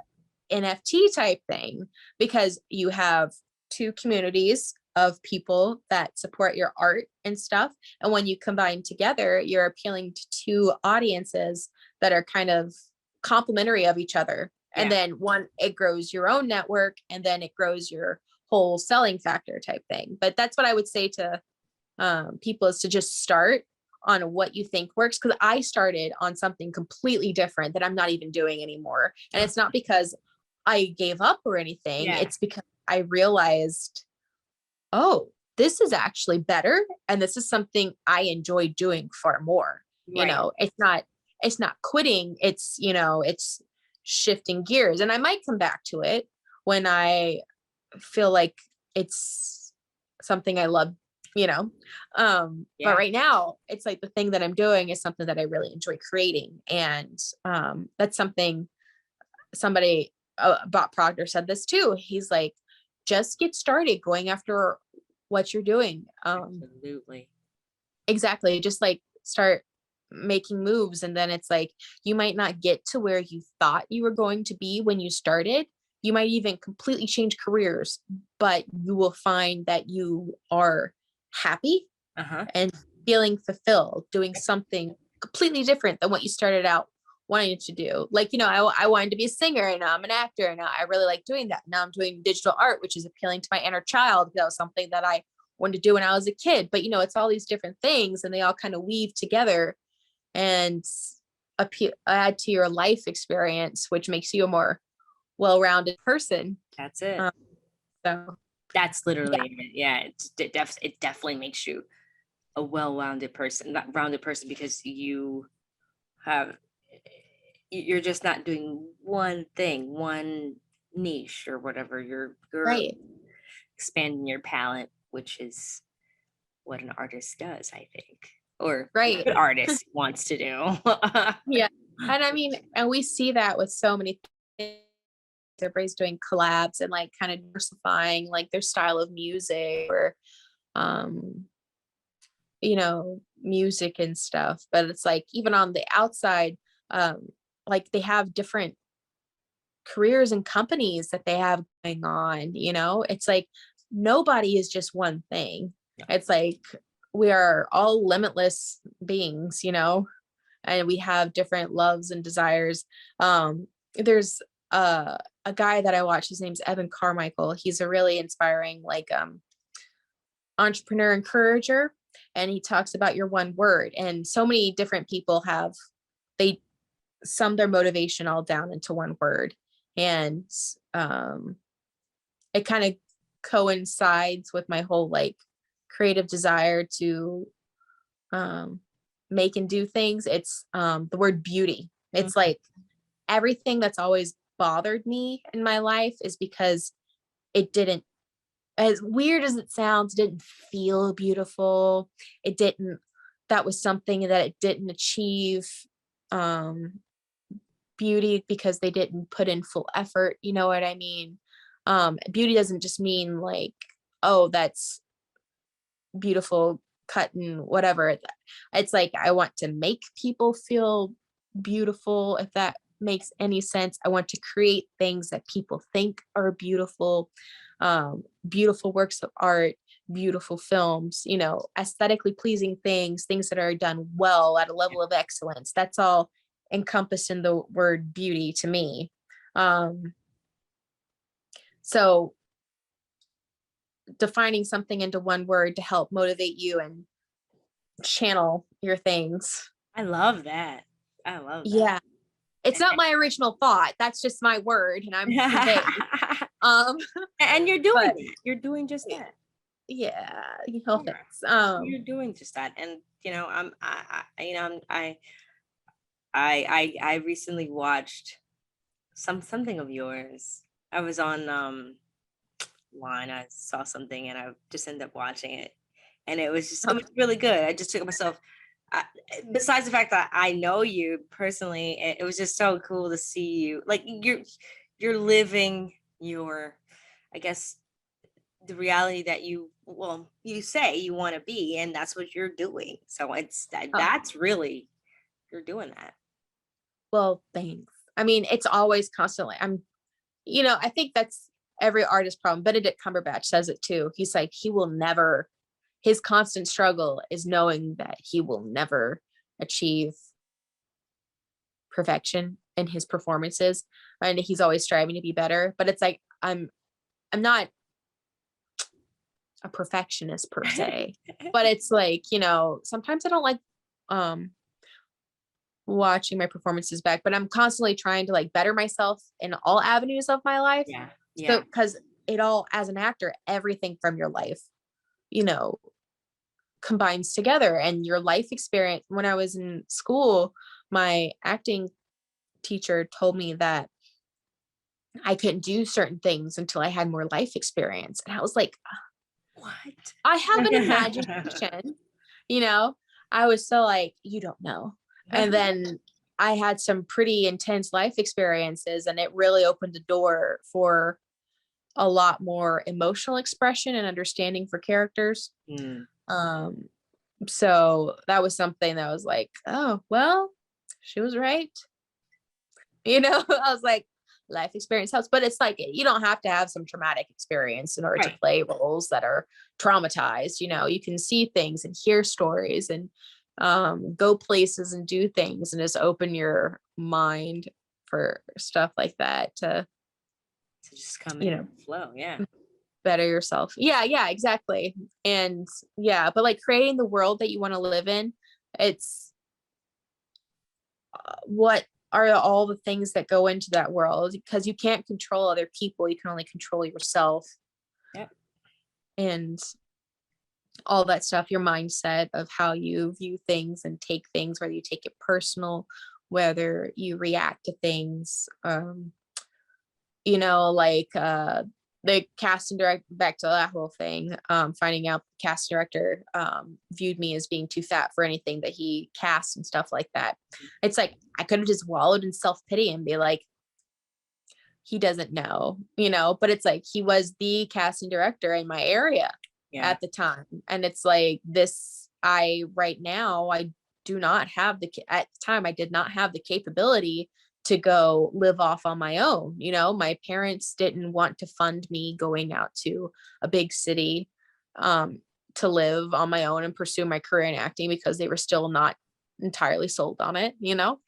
NFT type thing, because you have two communities of people that support your art and stuff, and when you combine together, you're appealing to two audiences that are kind of complementary of each other. And then one, it grows your own network, and then it grows your whole selling factor type thing. But that's what I would say to people, is to just start on what you think works. Because I started on something completely different that I'm not even doing anymore. And it's not because I gave up or anything. It's because I realized, oh, this is actually better. And this is something I enjoy doing far more. You Right. know, it's not quitting. It's, you know, it's shifting gears. And I might come back to it when I feel like it's something I love, you know. But right now it's like the thing that I'm doing is something that I really enjoy creating. And that's something somebody Bob Proctor said this too. He's like, just get started going after what you're doing. Absolutely. Exactly. Just like start making moves. And then it's like, you might not get to where you thought you were going to be when you started. You might even completely change careers, but you will find that you are happy and feeling fulfilled doing something completely different than what you started out wanting to do. Like, you know, I wanted to be a singer and now I'm an actor and I really like doing that. Now I'm doing digital art, which is appealing to my inner child. That was something that I wanted to do when I was a kid. But, you know, it's all these different things and they all kind of weave together and add to your life experience, which makes you a more well-rounded person. That's it. So that's literally it. Yeah, it definitely makes you a well-rounded person, not rounded person, because you're just not doing one thing, one niche or whatever. You're right. expanding your palette, which is what an artist does, I think, or Right. what artist wants to do. Yeah. And I mean, and we see that with so many things. Everybody's doing collabs and like kind of diversifying like their style of music or you know, music and stuff. But it's like even on the outside, like they have different careers and companies that they have going on, you know. It's like nobody is just one thing. It's like we are all limitless beings, you know, and we have different loves and desires. There's a guy that I watch, his name's Evan Carmichael. He's a really inspiring like entrepreneur encourager, and he talks about your one word. And so many different people have they sum their motivation all down into one word. And it kind of coincides with my whole like creative desire to make and do things. It's the word beauty. It's like everything that's always bothered me in my life is because it didn't, as weird as it sounds, didn't feel beautiful. It didn't, that was something that it didn't achieve beauty because they didn't put in full effort. You know what I mean? Beauty doesn't just mean like, oh, that's beautiful cut and whatever. It's like I want to make people feel beautiful, if that makes any sense. I want to create things that people think are beautiful, beautiful works of art, beautiful films, you know, aesthetically pleasing things, things that are done well at a level of excellence. That's all encompassed in the word beauty to me. So defining something into one word to help motivate you and channel your things. I love that. Yeah. It's not my original thought. That's just my word and I'm conveying. And you're doing that. You're doing just that. Yeah. You know, thanks. You're doing just that. And you know, I recently watched something of yours. I was on line. I saw something and I just ended up watching it. And it was really good. I just took myself, besides the fact that I know you personally, it was just so cool to see you. Like you're living your, I guess, the reality that you say you want to be, and that's what you're doing. So that's really, you're doing that. Well, thanks. I mean, it's always constantly, I think that's every artist problem. Benedict Cumberbatch says it too. He's like, his constant struggle is knowing that he will never achieve perfection in his performances. And he's always striving to be better. But it's like, I'm not a perfectionist per se, but it's like, you know, sometimes I don't like watching my performances back, but I'm constantly trying to like better myself in all avenues of my life. Yeah. So because it all, as an actor, everything from your life, you know, combines together, and your life experience. When I was in school, my acting teacher told me that I couldn't do certain things until I had more life experience. And I was like, What? I have an imagination, you know, I was so like, you don't know. And then I had some pretty intense life experiences, and it really opened the door for a lot more emotional expression and understanding for characters. So that was something that was like, oh, well, she was right. You know, I was like, life experience helps, but it's like, you don't have to have some traumatic experience in order to play roles that are traumatized. You know, you can see things and hear stories and go places and do things and just open your mind for stuff like that to just come you in know, and flow. Yeah. better yourself. Yeah, exactly. And yeah, but like creating the world that you want to live in, it's what are all the things that go into that world, because you can't control other people, you can only control yourself. Yep. And all that stuff, your mindset of how you view things and take things, whether you take it personal, whether you react to things, you know, like the casting director, back to that whole thing, finding out the cast director viewed me as being too fat for anything that he cast and stuff like that. It's like, I could have just wallowed in self-pity and be like, he doesn't know, you know, but it's like, he was the casting director in my area at the time. And it's like this, right now, I do not have at the time, I did not have the capability to go live off on my own. You know, my parents didn't want to fund me going out to a big city to live on my own and pursue my career in acting, because they were still not entirely sold on it, you know?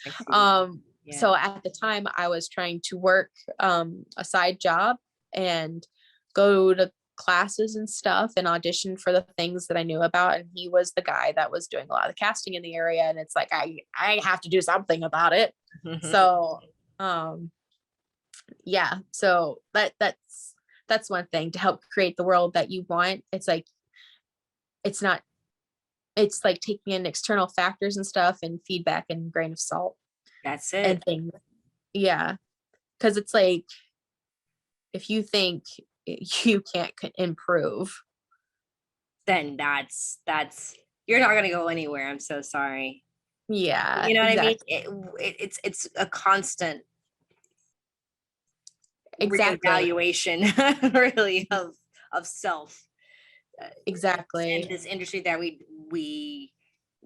So at the time I was trying to work a side job and go to classes and stuff and audition for the things that I knew about. And he was the guy that was doing a lot of the casting in the area. And it's like, I have to do something about it. So, yeah, so that's one thing to help create the world that you want. It's like, it's like taking in external factors and stuff and feedback and grain of salt. That's it. And things. Yeah. Cause it's like, if you think you can't improve, then that's you're not gonna go anywhere. I'm so sorry. Yeah, you know what exactly. I mean? It's a constant Exactly. reevaluation, really, of self. Exactly. And this industry that we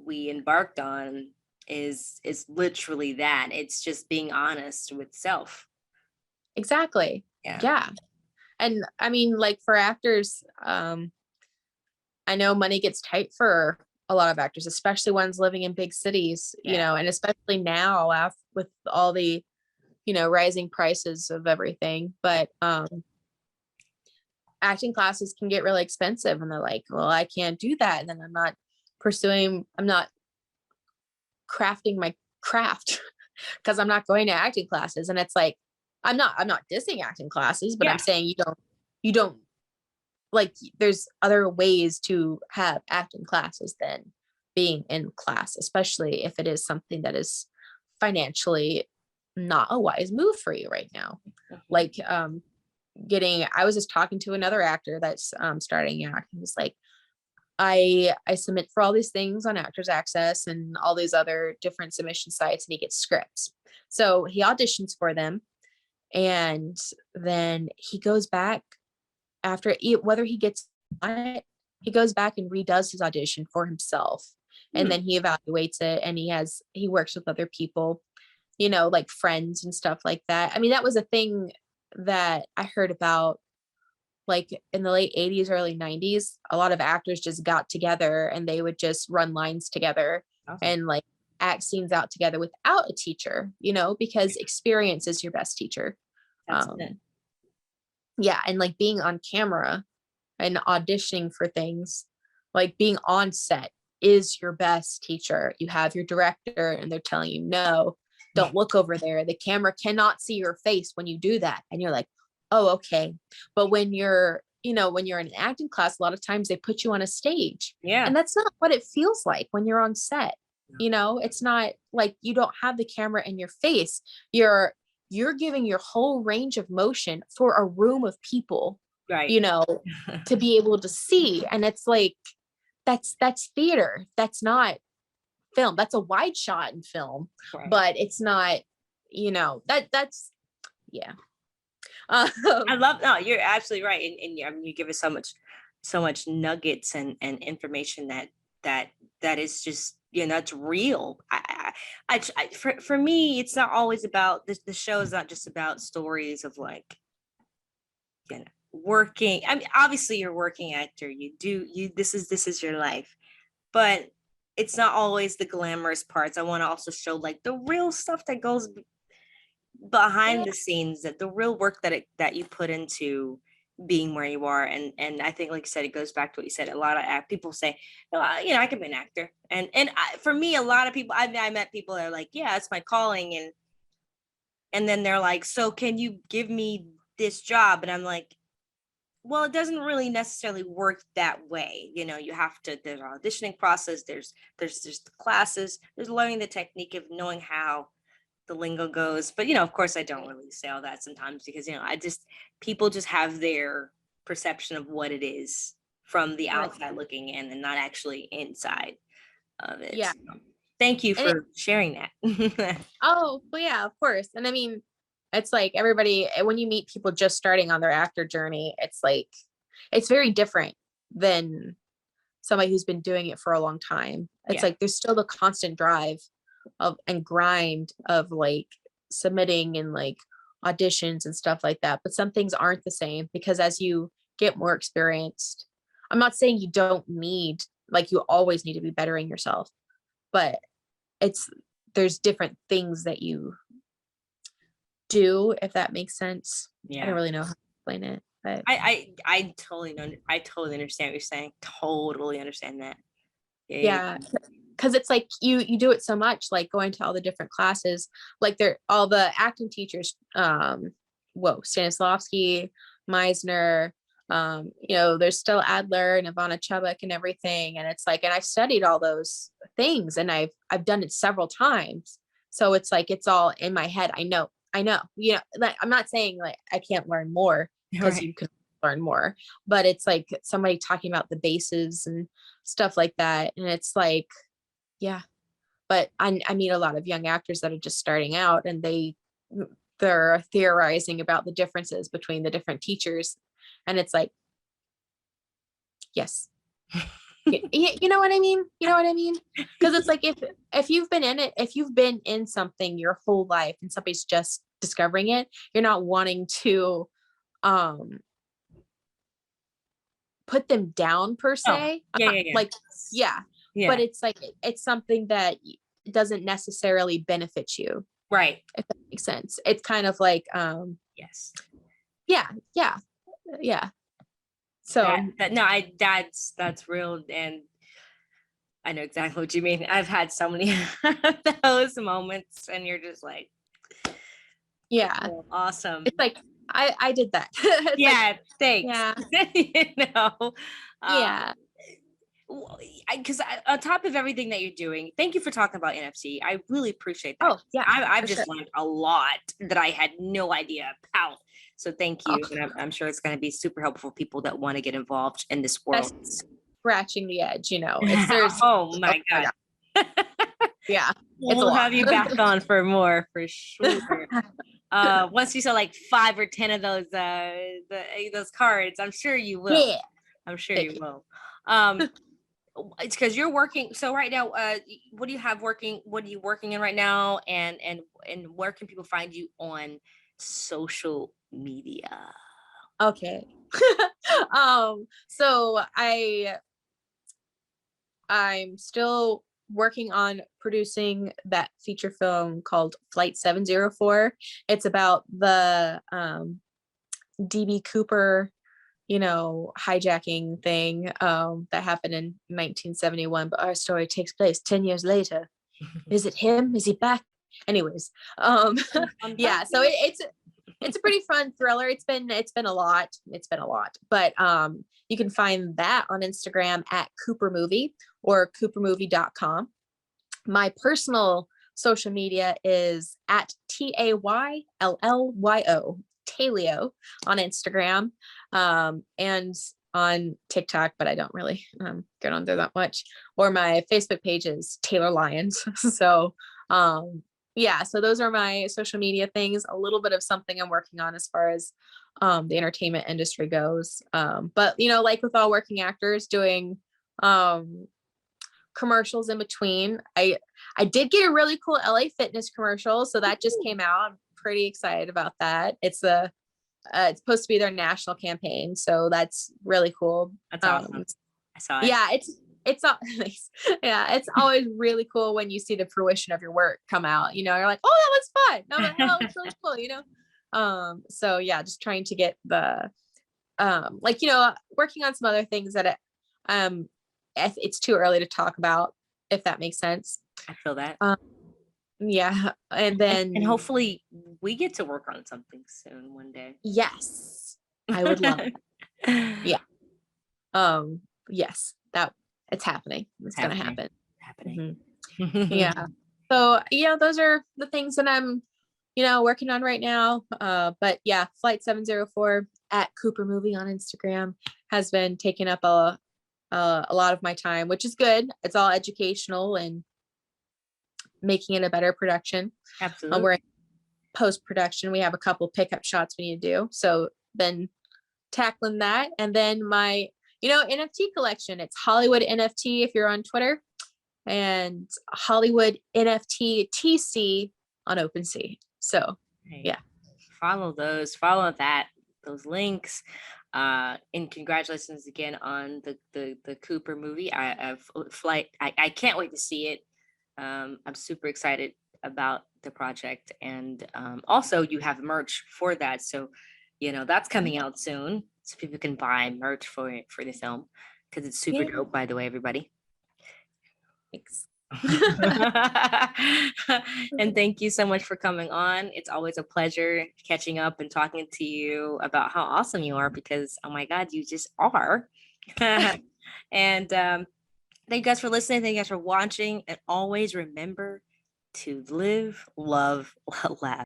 embarked on is literally that. It's just being honest with self. Exactly. Yeah. And I mean, like for actors, I know money gets tight for a lot of actors, especially ones living in big cities, you know, and especially now with all the, you know, rising prices of everything. But acting classes can get really expensive, and they're like, well, I can't do that. And then I'm not crafting my craft because I'm not going to acting classes. And it's like, I'm not dissing acting classes, but I'm saying you don't like, there's other ways to have acting classes than being in class, especially if it is something that is financially not a wise move for you right now. Like, I was just talking to another actor that's starting out. He was like, I submit for all these things on Actors Access and all these other different submission sites, and he gets scripts. So he auditions for them, and then he goes back after whether he gets on it, he goes back and redoes his audition for himself, and then he evaluates it, and he works with other people, you know, like friends and stuff like that. I mean, that was a thing that I heard about, like in the late 80s, early 90s. A lot of actors just got together and they would just run lines together and like act scenes out together without a teacher, you know, because experience is your best teacher. Yeah. And like being on camera and auditioning for things, like being on set is your best teacher. You have your director and they're telling you, no, don't look over there. The camera cannot see your face when you do that. And you're like, oh, okay. But when you're you know, when you're in an acting class, a lot of times they put you on a stage. Yeah. And that's not what it feels like when you're on set. You know, it's not like you don't have the camera in your face. You're giving your whole range of motion for a room of people, Right. you know, to be able to see. And it's like, that's theater. That's not film. That's a wide shot in film, Right. but it's not, you know, that's, yeah. I love, no, you're absolutely right. And I mean, you give us so much nuggets and information that is just, you know, that's real. For me, it's not always about this. The show is not just about stories of like, you know, working. I mean, obviously you're a working actor. This is your life, but it's not always the glamorous parts. I want to also show like the real stuff that goes behind the scenes, that the real work that you put into being where you are. And I think, like I said, it goes back to what you said. A lot of people say, oh, you know, I can be an actor, and for me, a lot of people, I met people that are like, yeah, it's my calling, and then they're like, so can you give me this job? And I'm like, well, it doesn't really necessarily work that way. You know, you have to, there's an auditioning process, there's the classes, there's learning the technique of knowing how the lingo goes. But, you know, of course I don't really say all that sometimes, because, you know, people just have their perception of what it is from the outside looking in, and not actually inside of it. Yeah. So, thank you for sharing that. Oh, well, yeah, of course. And I mean, it's like everybody, when you meet people just starting on their actor journey, it's like, it's very different than somebody who's been doing it for a long time. It's like, there's still the constant drive and grind of like submitting and like auditions and stuff like that. But some things aren't the same, because as you get more experienced, I'm not saying you don't need, like, you always need to be bettering yourself, but there's different things that you do, if that makes sense. I don't really know how to explain it, but I totally know. I totally understand what you're saying. Totally understand that. Yeah. Because it's like you do it so much, like going to all the different classes, like all the acting teachers, Stanislavski, Meisner, you know, there's still Adler and Ivana Chubbuck and everything. And it's like, and I've studied all those things, and I've done it several times. So it's like, it's all in my head. I know, you know, like, I'm not saying like I can't learn more, because you can learn more, but it's like somebody talking about the bases and stuff like that. And it's like, yeah, but I meet a lot of young actors that are just starting out, and they're theorizing about the differences between the different teachers. And it's like, yes. You know what I mean? You know what I mean? Because it's like, if you've been in it, if you've been in something your whole life and somebody's just discovering it, you're not wanting to put them down per se. Like, yeah. But it's like, it's something that doesn't necessarily benefit you. Right. If that makes sense. It's kind of like, yes. Yeah. So that's real. And I know exactly what you mean. I've had so many of those moments, and you're just like, yeah, cool, awesome. It's like, I did that. Yeah, like, thanks. Yeah. You know, Yeah. Because on top of everything that you're doing, thank you for talking about NFC. I really appreciate that. Oh, yeah. I've just learned a lot that I had no idea about. So thank you. And I'm sure it's going to be super helpful for people that want to get involved in this world. That's scratching the edge, you know. Oh my God. Yeah. We'll have you back on for more, for sure. Once you sell like 5 or 10 of those cards, I'm sure you will. Yeah. I'm sure you will. It's because you're working. So right now, what do you have working? What are you working in right now? And where can people find you on social media? Okay. So I'm still working on producing that feature film called Flight 704. It's about the DB Cooper, you know, hijacking thing that happened in 1971, but our story takes place 10 years later. Is it him? Is he back? Anyways, yeah, so It's a pretty fun thriller. It's been a lot. But you can find that on Instagram at Cooper Movie or coopermovie.com. My personal social media is at TAYLLYO, Talio, on Instagram, and on TikTok, but I don't really get on there that much. Or my Facebook page is Taylor Lyons. So yeah, so those are my social media things. A little bit of something I'm working on as far as the entertainment industry goes. But like with all working actors, doing commercials in between. I did get a really cool LA Fitness commercial, so that just came out. I'm pretty excited about that. It's supposed to be their national campaign, so that's really cool. That's awesome. I saw it. Yeah, it's yeah, it's always really cool when you see the fruition of your work come out. You're like, oh, that was fun. No, that was really cool. So yeah, just trying to get the working on some other things that it's too early to talk about, if that makes sense. I feel that. Yeah, and then and hopefully we get to work on something soon one day. Yes, I would love it. Yeah. Yes, that it's happening. It's gonna happen. Mm-hmm. Yeah. So those are the things that I'm working on right now. But yeah, Flight 704 at Cooper Movie on Instagram has been taking up a lot of my time, which is good. It's all educational and making it a better production. Absolutely. We're in post-production. We have a couple pickup shots we need to do. So then tackling that, and then my NFT collection. It's Hollywood NFT if you're on Twitter, and Hollywood NFT TC on OpenSea. So yeah, follow those links. And congratulations again on the Cooper movie. I can't wait to see it. I'm super excited about the project, and also you have merch for that, so that's coming out soon, so people can buy merch for the film, because it's super dope, by the way, everybody. Thanks. And thank you so much for coming on. It's always a pleasure catching up and talking to you about how awesome you are, because oh my god, you just are. And thank you guys for listening. Thank you guys for watching, and always remember to live, love, laugh.